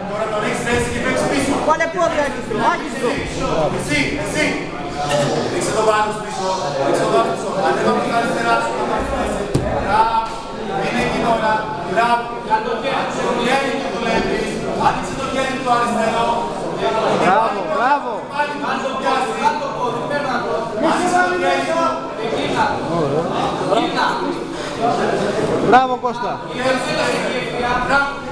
Τώρα τον έχεις θέση και παίξεις πίσω. Βάλε πόδι, Άκης του. Εσύ. Ρίξε το πάνω πίσω. Ανέβα από την αριστερά σου. Μπράβο. Είναι εκεί τώρα. Μπράβο. Το χέρι του δουλεύεις. Άνοιξε το χέρι του αριστερό. Μπράβο. Πάλι να το πιάσει. Άνοιξε το χέρι του. Μπράβο Κώστα. Μπράβο.